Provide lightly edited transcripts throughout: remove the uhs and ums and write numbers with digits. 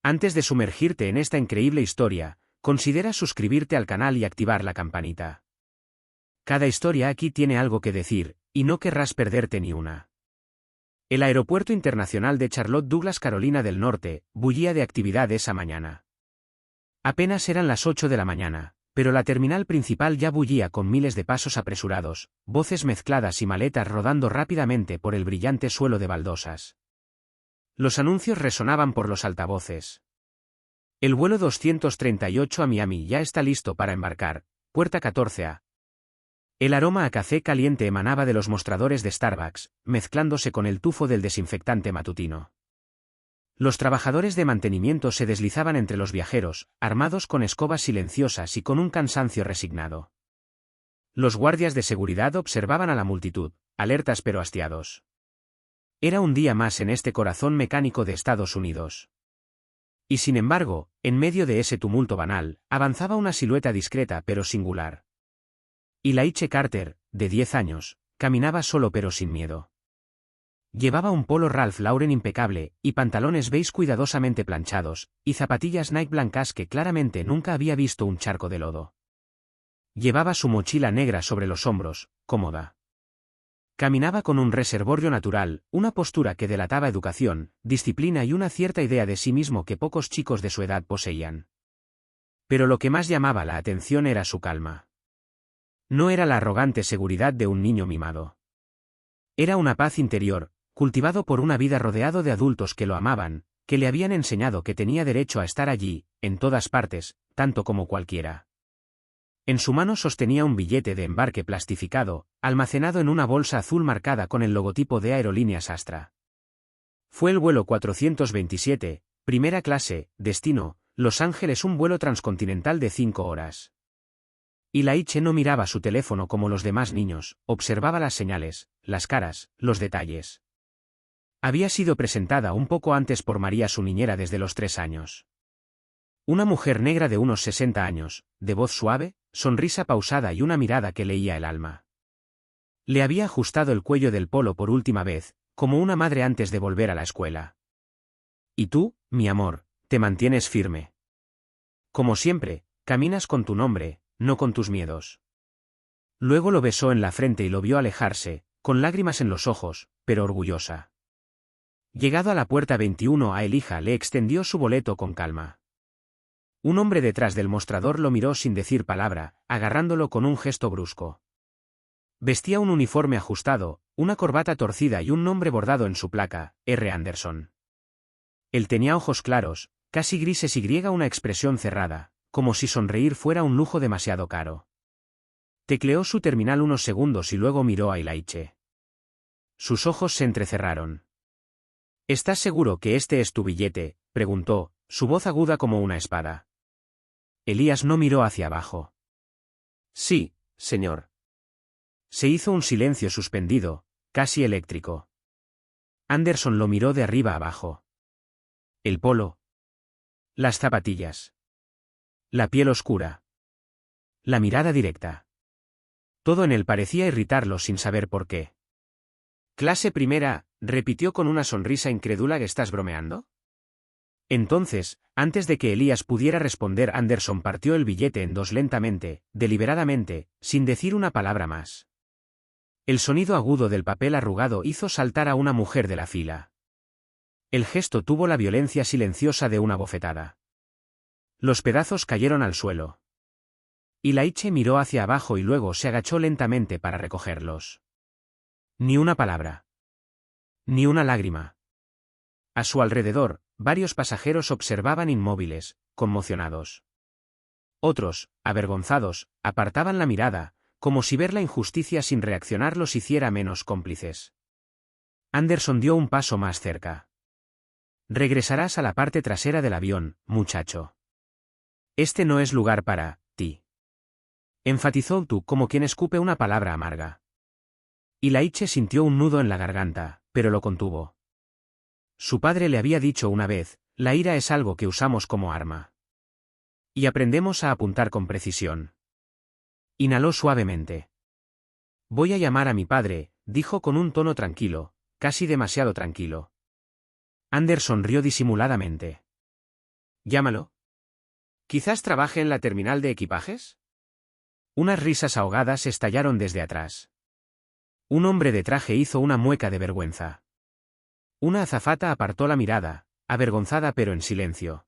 Antes de sumergirte en esta increíble historia, considera suscribirte al canal y activar la campanita. Cada historia aquí tiene algo que decir, y no querrás perderte ni una. El Aeropuerto Internacional de Charlotte Douglas, Carolina del Norte, bullía de actividad esa mañana. Apenas eran las 8 de la mañana, pero la terminal principal ya bullía con miles de pasos apresurados, voces mezcladas y maletas rodando rápidamente por el brillante suelo de baldosas. Los anuncios resonaban por los altavoces. El vuelo 238 a Miami ya está listo para embarcar, puerta 14A. El aroma a café caliente emanaba de los mostradores de Starbucks, mezclándose con el tufo del desinfectante matutino. Los trabajadores de mantenimiento se deslizaban entre los viajeros, armados con escobas silenciosas y con un cansancio resignado. Los guardias de seguridad observaban a la multitud, alertas pero hastiados. Era un día más en este corazón mecánico de Estados Unidos. Y sin embargo, en medio de ese tumulto banal, avanzaba una silueta discreta pero singular. Ilaiche Carter, de 10 años, caminaba solo pero sin miedo. Llevaba un polo Ralph Lauren impecable, y pantalones beige cuidadosamente planchados, y zapatillas Nike blancas que claramente nunca había visto un charco de lodo. Llevaba su mochila negra sobre los hombros, cómoda. Caminaba con un reservorio natural, una postura que delataba educación, disciplina y una cierta idea de sí mismo que pocos chicos de su edad poseían. Pero lo que más llamaba la atención era su calma. No era la arrogante seguridad de un niño mimado. Era una paz interior, cultivado por una vida rodeado de adultos que lo amaban, que le habían enseñado que tenía derecho a estar allí, en todas partes, tanto como cualquiera. En su mano sostenía un billete de embarque plastificado, almacenado en una bolsa azul marcada con el logotipo de Aerolíneas Astra. Fue el vuelo 427, primera clase, destino, Los Ángeles, un vuelo transcontinental de 5 horas. Ilaiche no miraba su teléfono como los demás niños, observaba las señales, las caras, los detalles. Había sido presentada un poco antes por María, su niñera, desde los 3 años. Una mujer negra de unos 60 años, de voz suave, sonrisa pausada y una mirada que leía el alma. Le había ajustado el cuello del polo por última vez, como una madre antes de volver a la escuela. Y tú, mi amor, te mantienes firme. Como siempre, caminas con tu nombre, no con tus miedos. Luego lo besó en la frente y lo vio alejarse, con lágrimas en los ojos, pero orgullosa. Llegado a la puerta 21A, el hija le extendió su boleto con calma. Un hombre detrás del mostrador lo miró sin decir palabra, agarrándolo con un gesto brusco. Vestía un uniforme ajustado, una corbata torcida y un nombre bordado en su placa, R. Anderson. Él tenía ojos claros, casi grises y una expresión cerrada, como si sonreír fuera un lujo demasiado caro. Tecleó su terminal unos segundos y luego miró a Ilaiche. Sus ojos se entrecerraron. ¿Estás seguro que este es tu billete?, preguntó, su voz aguda como una espada. Elías no miró hacia abajo. Sí, señor. Se hizo un silencio suspendido, casi eléctrico. Anderson lo miró de arriba abajo. El polo. Las zapatillas. La piel oscura. La mirada directa. Todo en él parecía irritarlo sin saber por qué. Clase primera, repitió con una sonrisa incrédula. ¿Estás bromeando? Entonces, antes de que Elías pudiera responder, Anderson partió el billete en dos lentamente, deliberadamente, sin decir una palabra más. El sonido agudo del papel arrugado hizo saltar a una mujer de la fila. El gesto tuvo la violencia silenciosa de una bofetada. Los pedazos cayeron al suelo. Ilaiche miró hacia abajo y luego se agachó lentamente para recogerlos. Ni una palabra. Ni una lágrima. A su alrededor, varios pasajeros observaban inmóviles, conmocionados. Otros, avergonzados, apartaban la mirada, como si ver la injusticia sin reaccionar los hiciera menos cómplices. Anderson dio un paso más cerca. Regresarás a la parte trasera del avión, muchacho. Este no es lugar para ti. Enfatizó tú como quien escupe una palabra amarga. Ilaiche sintió un nudo en la garganta, pero lo contuvo. Su padre le había dicho una vez, la ira es algo que usamos como arma. Y aprendemos a apuntar con precisión. Inhaló suavemente. Voy a llamar a mi padre, dijo con un tono tranquilo, casi demasiado tranquilo. Anderson rió disimuladamente. Llámalo. ¿Quizás trabaje en la terminal de equipajes? Unas risas ahogadas estallaron desde atrás. Un hombre de traje hizo una mueca de vergüenza. Una azafata apartó la mirada, avergonzada pero en silencio.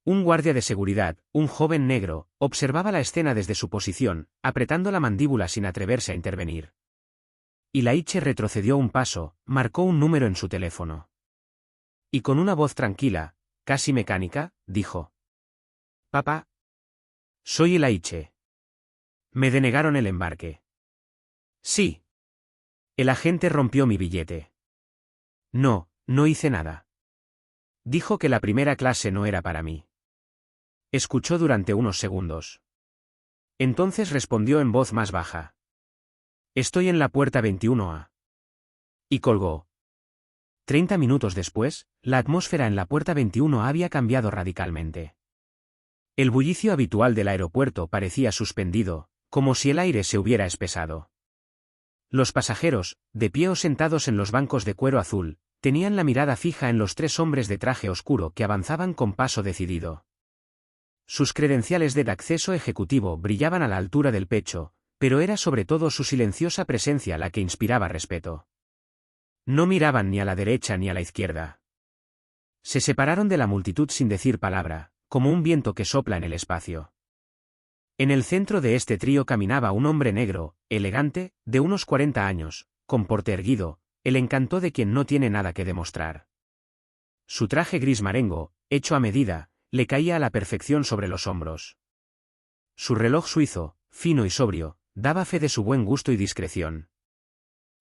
Un guardia de seguridad, un joven negro, observaba la escena desde su posición, apretando la mandíbula sin atreverse a intervenir. Ilaiche retrocedió un paso, marcó un número en su teléfono. Y con una voz tranquila, casi mecánica, dijo: «Papá. Soy Ilaiche. Me denegaron el embarque». «Sí». El agente rompió mi billete. «No, no hice nada». Dijo que la primera clase no era para mí. Escuchó durante unos segundos. Entonces respondió en voz más baja: «Estoy en la puerta 21A». Y colgó. 30 minutos después, la atmósfera en la puerta 21 había cambiado radicalmente. El bullicio habitual del aeropuerto parecía suspendido, como si el aire se hubiera espesado. Los pasajeros, de pie o sentados en los bancos de cuero azul, tenían la mirada fija en los tres hombres de traje oscuro que avanzaban con paso decidido. Sus credenciales de acceso ejecutivo brillaban a la altura del pecho, pero era sobre todo su silenciosa presencia la que inspiraba respeto. No miraban ni a la derecha ni a la izquierda. Se separaron de la multitud sin decir palabra, como un viento que sopla en el espacio. En el centro de este trío caminaba un hombre negro, elegante, de unos 40 años, con porte erguido, el encanto de quien no tiene nada que demostrar. Su traje gris marengo, hecho a medida, le caía a la perfección sobre los hombros. Su reloj suizo, fino y sobrio, daba fe de su buen gusto y discreción.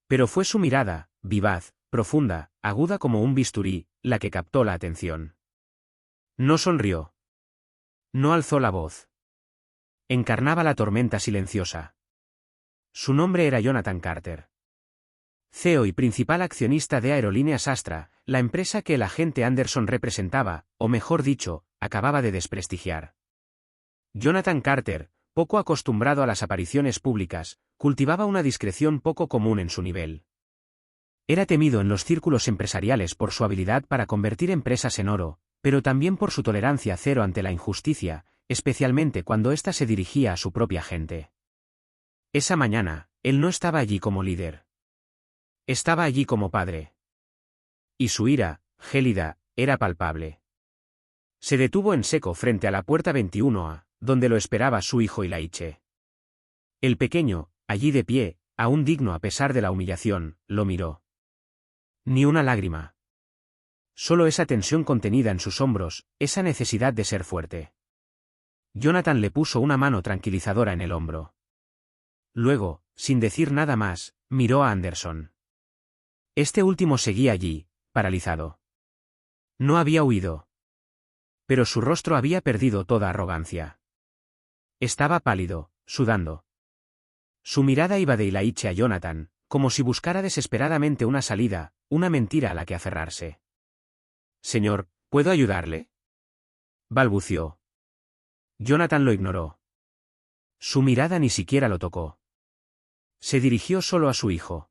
Pero fue su mirada, vivaz, profunda, aguda como un bisturí, la que captó la atención. No sonrió. No alzó la voz. Encarnaba la tormenta silenciosa. Su nombre era Jonathan Carter. CEO y principal accionista de Aerolíneas Astra, la empresa que el agente Anderson representaba, o mejor dicho, acababa de desprestigiar. Jonathan Carter, poco acostumbrado a las apariciones públicas, cultivaba una discreción poco común en su nivel. Era temido en los círculos empresariales por su habilidad para convertir empresas en oro, pero también por su tolerancia cero ante la injusticia, especialmente cuando ésta se dirigía a su propia gente. Esa mañana, él no estaba allí como líder. Estaba allí como padre. Y su ira, gélida, era palpable. Se detuvo en seco frente a la puerta 21A, donde lo esperaba su hijo Ilaiche. El pequeño, allí de pie, aún digno a pesar de la humillación, lo miró. Ni una lágrima. Solo esa tensión contenida en sus hombros, esa necesidad de ser fuerte. Jonathan le puso una mano tranquilizadora en el hombro. Luego, sin decir nada más, miró a Anderson. Este último seguía allí, paralizado. No había huido. Pero su rostro había perdido toda arrogancia. Estaba pálido, sudando. Su mirada iba de Ilaiche a Jonathan, como si buscara desesperadamente una salida, una mentira a la que aferrarse. «Señor, ¿puedo ayudarle?», balbució. Jonathan lo ignoró. Su mirada ni siquiera lo tocó. Se dirigió solo a su hijo.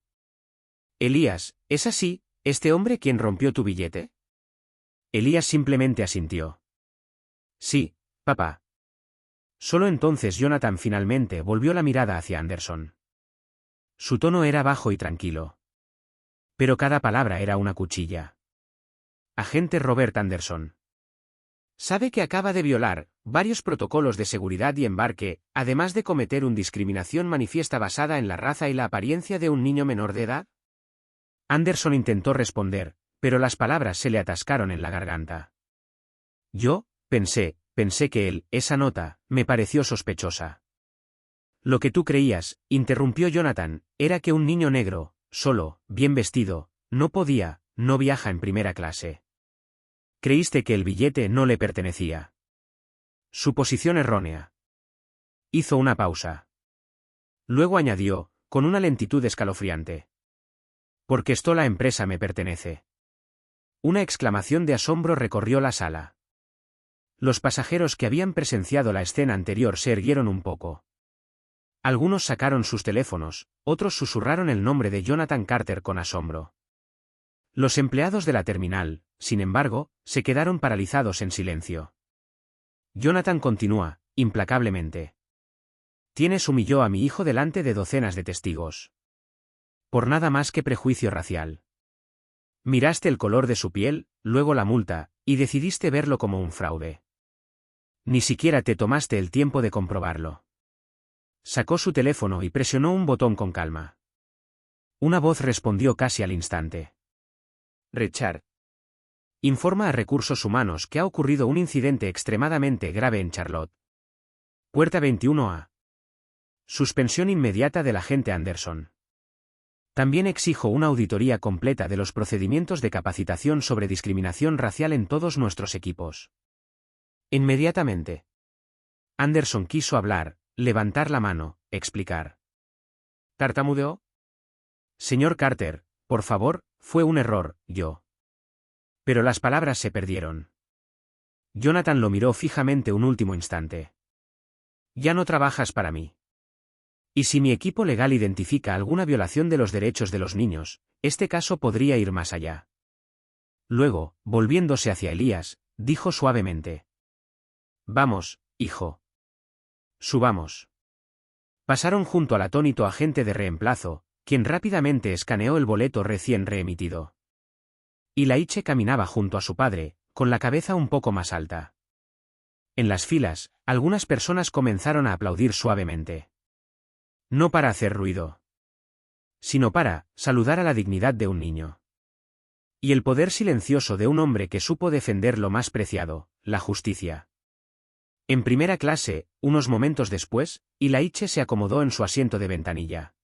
«Elías, ¿es así, este hombre quien rompió tu billete?». Elías simplemente asintió. «Sí, papá». Solo entonces Jonathan finalmente volvió la mirada hacia Anderson. Su tono era bajo y tranquilo. Pero cada palabra era una cuchilla. «Agente Robert Anderson. Sabe que acaba de violar varios protocolos de seguridad y embarque, además de cometer una discriminación manifiesta basada en la raza y la apariencia de un niño menor de edad». Anderson intentó responder, pero las palabras se le atascaron en la garganta. «Yo, pensé que esa nota, me pareció sospechosa». «Lo que tú creías», interrumpió Jonathan, «era que un niño negro, solo, bien vestido, no viaja en primera clase. Creíste que el billete no le pertenecía». Suposición errónea. Hizo una pausa. Luego añadió, con una lentitud escalofriante: «Porque esto la empresa me pertenece». Una exclamación de asombro recorrió la sala. Los pasajeros que habían presenciado la escena anterior se erguieron un poco. Algunos sacaron sus teléfonos, otros susurraron el nombre de Jonathan Carter con asombro. Los empleados de la terminal, sin embargo, se quedaron paralizados en silencio. Jonathan continúa, implacablemente. Tienes humilló a mi hijo delante de docenas de testigos. Por nada más que prejuicio racial. Miraste el color de su piel, luego la multa, y decidiste verlo como un fraude. Ni siquiera te tomaste el tiempo de comprobarlo. Sacó su teléfono y presionó un botón con calma. Una voz respondió casi al instante. Richard. Informa a Recursos Humanos que ha ocurrido un incidente extremadamente grave en Charlotte. Puerta 21A. Suspensión inmediata del agente Anderson. También exijo una auditoría completa de los procedimientos de capacitación sobre discriminación racial en todos nuestros equipos. Inmediatamente. Anderson quiso hablar, levantar la mano, explicar. ¿Tartamudeó? Señor Carter, por favor, fue un error, yo. Pero las palabras se perdieron. Jonathan lo miró fijamente un último instante. Ya no trabajas para mí. Y si mi equipo legal identifica alguna violación de los derechos de los niños, este caso podría ir más allá. Luego, volviéndose hacia Elías, dijo suavemente. Vamos, hijo. Subamos. Pasaron junto al atónito agente de reemplazo, quien rápidamente escaneó el boleto recién reemitido. Y Laiche caminaba junto a su padre, con la cabeza un poco más alta. En las filas, algunas personas comenzaron a aplaudir suavemente. No para hacer ruido, sino para saludar a la dignidad de un niño. Y el poder silencioso de un hombre que supo defender lo más preciado, la justicia. En primera clase, unos momentos después, Laiche se acomodó en su asiento de ventanilla.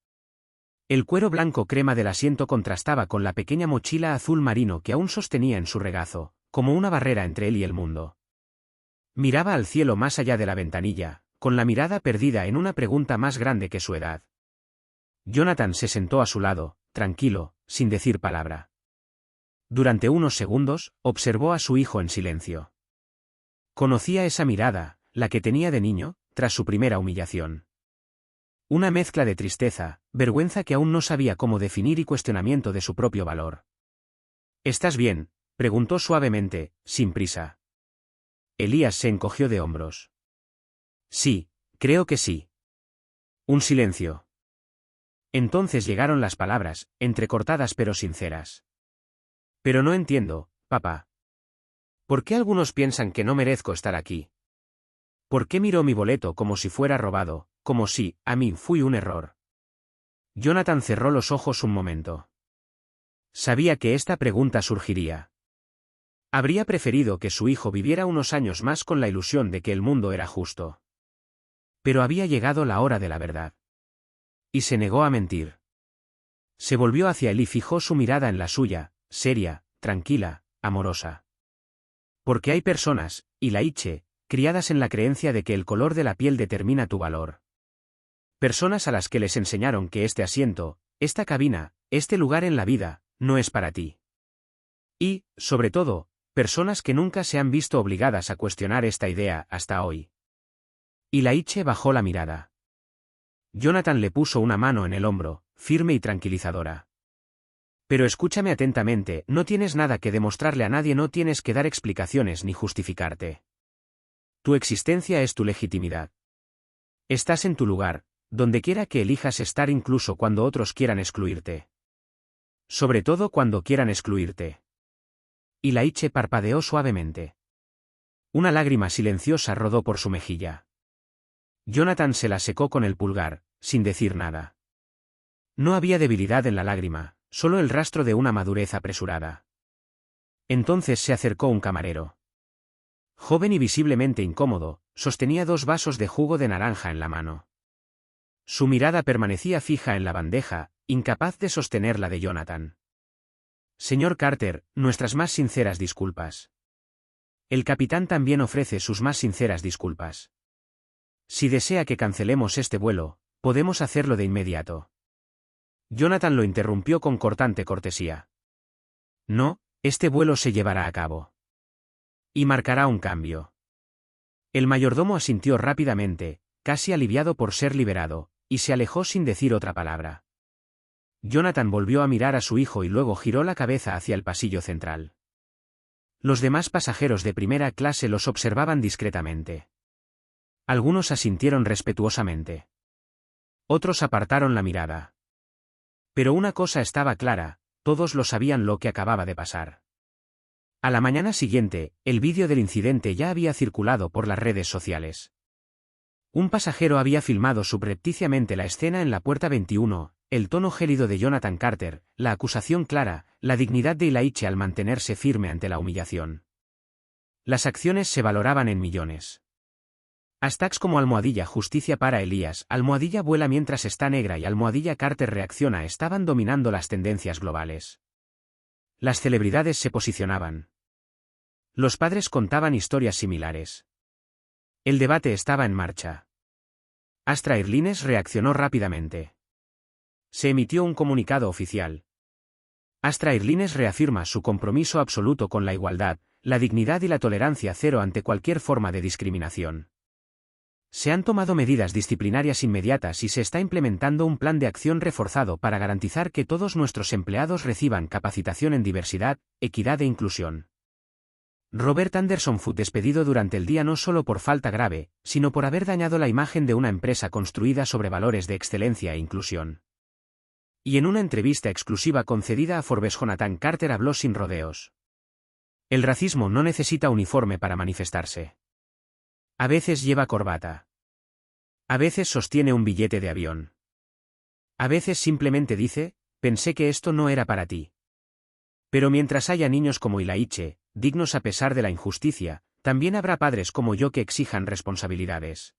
El cuero blanco crema del asiento contrastaba con la pequeña mochila azul marino que aún sostenía en su regazo, como una barrera entre él y el mundo. Miraba al cielo más allá de la ventanilla, con la mirada perdida en una pregunta más grande que su edad. Jonathan se sentó a su lado, tranquilo, sin decir palabra. Durante unos segundos, observó a su hijo en silencio. Conocía esa mirada, la que tenía de niño, tras su primera humillación. Una mezcla de tristeza, vergüenza que aún no sabía cómo definir y cuestionamiento de su propio valor. ¿Estás bien?, preguntó suavemente, sin prisa. Elías se encogió de hombros. Sí, creo que sí. Un silencio. Entonces llegaron las palabras, entrecortadas pero sinceras. Pero no entiendo, papá. ¿Por qué algunos piensan que no merezco estar aquí? ¿Por qué miró mi boleto como si fuera robado, como si, a mí, fui un error? Jonathan cerró los ojos un momento. Sabía que esta pregunta surgiría. Habría preferido que su hijo viviera unos años más con la ilusión de que el mundo era justo. Pero había llegado la hora de la verdad. Y se negó a mentir. Se volvió hacia él y fijó su mirada en la suya, seria, tranquila, amorosa. Porque hay personas, Laiche, criadas en la creencia de que el color de la piel determina tu valor. Personas a las que les enseñaron que este asiento, esta cabina, este lugar en la vida, no es para ti. Y, sobre todo, personas que nunca se han visto obligadas a cuestionar esta idea hasta hoy. Laiche bajó la mirada. Jonathan le puso una mano en el hombro, firme y tranquilizadora. Pero escúchame atentamente, no tienes nada que demostrarle a nadie, no tienes que dar explicaciones ni justificarte. Tu existencia es tu legitimidad. Estás en tu lugar, donde quiera que elijas estar incluso cuando otros quieran excluirte. Sobre todo cuando quieran excluirte. Laiche parpadeó suavemente. Una lágrima silenciosa rodó por su mejilla. Jonathan se la secó con el pulgar, sin decir nada. No había debilidad en la lágrima, solo el rastro de una madurez apresurada. Entonces se acercó un camarero. Joven y visiblemente incómodo, sostenía 2 vasos de jugo de naranja en la mano. Su mirada permanecía fija en la bandeja, incapaz de sostener la de Jonathan. Señor Carter, nuestras más sinceras disculpas. El capitán también ofrece sus más sinceras disculpas. Si desea que cancelemos este vuelo, podemos hacerlo de inmediato. Jonathan lo interrumpió con cortante cortesía. No, este vuelo se llevará a cabo. Y marcará un cambio. El mayordomo asintió rápidamente, casi aliviado por ser liberado, y se alejó sin decir otra palabra. Jonathan volvió a mirar a su hijo y luego giró la cabeza hacia el pasillo central. Los demás pasajeros de primera clase los observaban discretamente. Algunos asintieron respetuosamente. Otros apartaron la mirada. Pero una cosa estaba clara, todos lo sabían lo que acababa de pasar. A la mañana siguiente, el vídeo del incidente ya había circulado por las redes sociales. Un pasajero había filmado subrepticiamente la escena en la puerta 21, el tono gélido de Jonathan Carter, la acusación clara, la dignidad de Ilaiche al mantenerse firme ante la humillación. Las acciones se valoraban en millones. Hashtags como almohadilla justicia para Elías, almohadilla vuela mientras está negra y almohadilla Carter reacciona estaban dominando las tendencias globales. Las celebridades se posicionaban. Los padres contaban historias similares. El debate estaba en marcha. Astra Airlines reaccionó rápidamente. Se emitió un comunicado oficial. Astra Airlines reafirma su compromiso absoluto con la igualdad, la dignidad y la tolerancia cero ante cualquier forma de discriminación. Se han tomado medidas disciplinarias inmediatas y se está implementando un plan de acción reforzado para garantizar que todos nuestros empleados reciban capacitación en diversidad, equidad e inclusión. Robert Anderson fue despedido durante el día no solo por falta grave, sino por haber dañado la imagen de una empresa construida sobre valores de excelencia e inclusión. Y en una entrevista exclusiva concedida a Forbes, Jonathan Carter habló sin rodeos. El racismo no necesita uniforme para manifestarse. A veces lleva corbata. A veces sostiene un billete de avión. A veces simplemente dice, pensé que esto no era para ti. Pero mientras haya niños como Ilaiche, dignos a pesar de la injusticia, también habrá padres como yo que exijan responsabilidades.